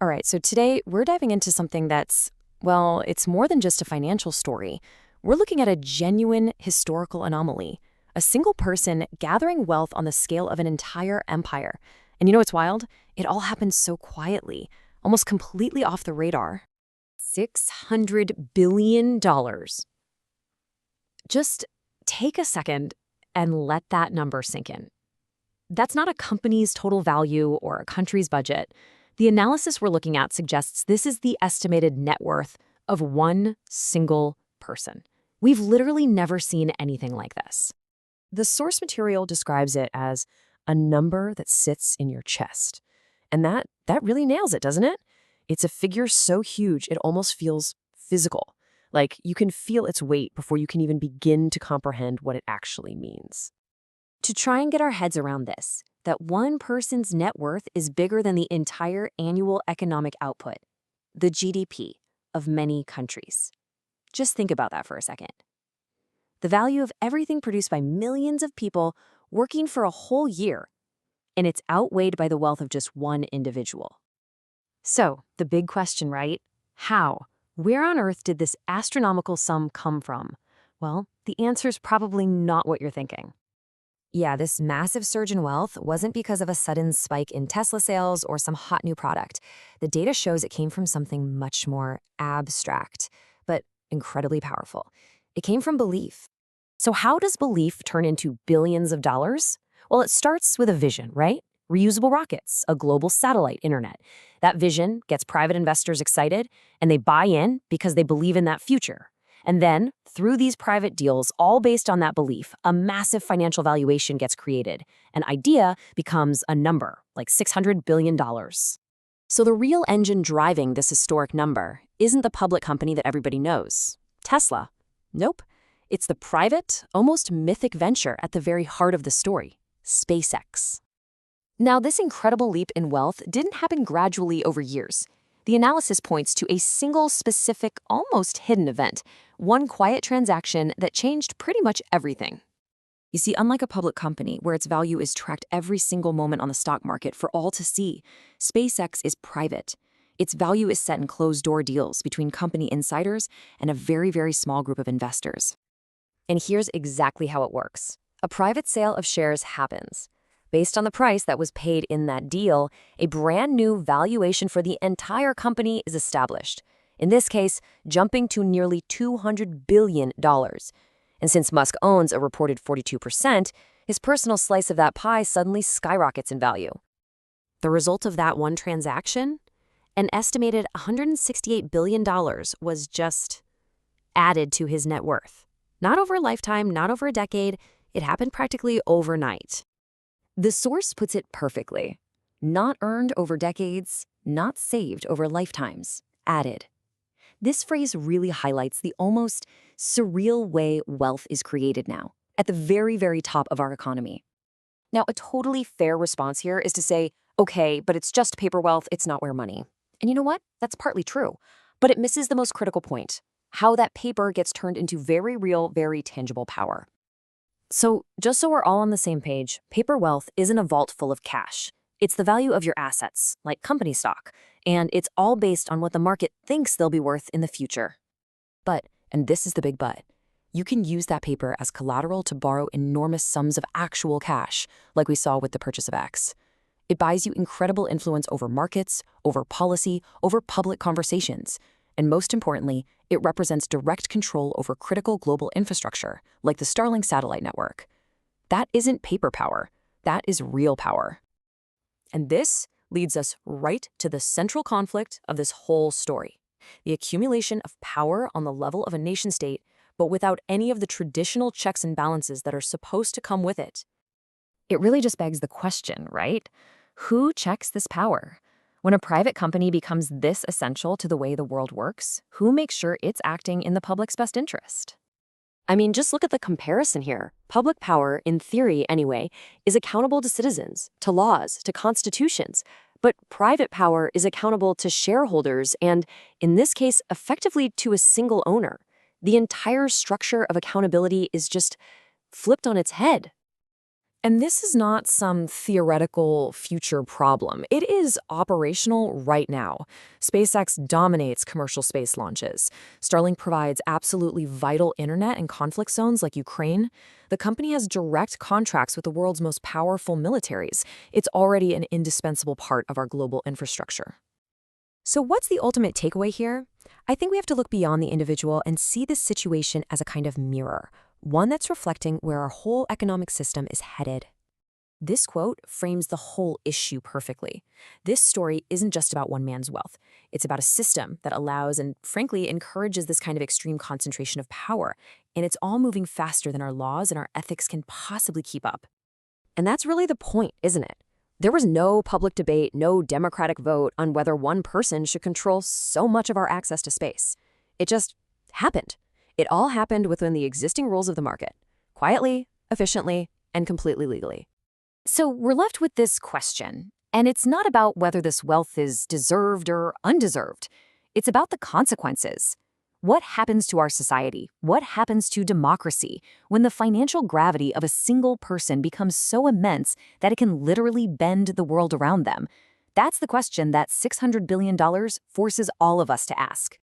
All right, so today we're diving into something that's, well, it's more than just a financial story. We're looking at a genuine historical anomaly, a single person gathering wealth on the scale of an entire empire. And you know what's wild? It all happened so quietly, almost completely off the radar. $600 billion. Just take a second and let that number sink in. That's not a company's total value or a country's budget. The analysis we're looking at suggests this is the estimated net worth of one single person. We've literally never seen anything like this. The source material describes it as a number that sits in your chest. And that really nails it, doesn't it? It's a figure so huge it almost feels physical. Like you can feel its weight before you can even begin to comprehend what it actually means. To try and get our heads around this, that one person's net worth is bigger than the entire annual economic output, the GDP, of many countries. Just think about that for a second. The value of everything produced by millions of people working for a whole year, and it's outweighed by the wealth of just one individual. So, the big question, right? How? Where on earth did this astronomical sum come from? Well, the answer's probably not what you're thinking. Yeah, this massive surge in wealth wasn't because of a sudden spike in Tesla sales or some hot new product. The data shows it came from something much more abstract, but incredibly powerful. It came from belief. So how does belief turn into billions of dollars? Well, it starts with a vision, right? Reusable rockets, a global satellite internet. That vision gets private investors excited, and they buy in because they believe in that future. And then, through these private deals, all based on that belief, a massive financial valuation gets created. An idea becomes a number, like $600 billion. So the real engine driving this historic number isn't the public company that everybody knows, Tesla. Nope. It's the private, almost mythic venture at the very heart of the story, SpaceX. Now, this incredible leap in wealth didn't happen gradually over years. The analysis points to a single specific, almost hidden event, one quiet transaction that changed pretty much everything. You see, unlike a public company where its value is tracked every single moment on the stock market for all to see, SpaceX is private. Its value is set in closed-door deals between company insiders and a very, very small group of investors. And here's exactly how it works. A private sale of shares happens. Based on the price that was paid in that deal, a brand new valuation for the entire company is established. In this case, jumping to nearly $200 billion. And since Musk owns a reported 42%, his personal slice of that pie suddenly skyrockets in value. The result of that one transaction? An estimated $168 billion was just added to his net worth. Not over a lifetime, not over a decade. It happened practically overnight. The source puts it perfectly. Not earned over decades, not saved over lifetimes, added. This phrase really highlights the almost surreal way wealth is created now, at the very, very top of our economy. Now, a totally fair response here is to say, okay, but it's just paper wealth, it's not where money. And you know what? That's partly true. But it misses the most critical point, how that paper gets turned into very real, very tangible power. So, just so we're all on the same page, paper wealth isn't a vault full of cash. It's the value of your assets, like company stock, and it's all based on what the market thinks they'll be worth in the future. But, and this is the big but, you can use that paper as collateral to borrow enormous sums of actual cash, like we saw with the purchase of X. It buys you incredible influence over markets, over policy, over public conversations. And most importantly, it represents direct control over critical global infrastructure, like the Starlink satellite network. That isn't paper power. That is real power. And this leads us right to the central conflict of this whole story. The accumulation of power on the level of a nation-state, but without any of the traditional checks and balances that are supposed to come with it. It really just begs the question, right? Who checks this power? When a private company becomes this essential to the way the world works, who makes sure it's acting in the public's best interest? I mean, just look at the comparison here. Public power, in theory anyway, is accountable to citizens, to laws, to constitutions. But private power is accountable to shareholders and, in this case, effectively to a single owner. The entire structure of accountability is just flipped on its head. And this is not some theoretical future problem. It is operational right now. SpaceX dominates commercial space launches. Starlink provides absolutely vital internet in conflict zones like Ukraine. The company has direct contracts with the world's most powerful militaries. It's already an indispensable part of our global infrastructure. So, what's the ultimate takeaway here? I think we have to look beyond the individual and see this situation as a kind of mirror, one that's reflecting where our whole economic system is headed. This quote frames the whole issue perfectly. This story isn't just about one man's wealth. It's about a system that allows and, frankly, encourages this kind of extreme concentration of power. And it's all moving faster than our laws and our ethics can possibly keep up. And that's really the point, isn't it? There was no public debate, no democratic vote on whether one person should control so much of our access to space. It just happened. It all happened within the existing rules of the market, quietly, efficiently, and completely legally. So we're left with this question, and it's not about whether this wealth is deserved or undeserved. It's about the consequences. What happens to our society? What happens to democracy when the financial gravity of a single person becomes so immense that it can literally bend the world around them? That's the question that $600 billion forces all of us to ask.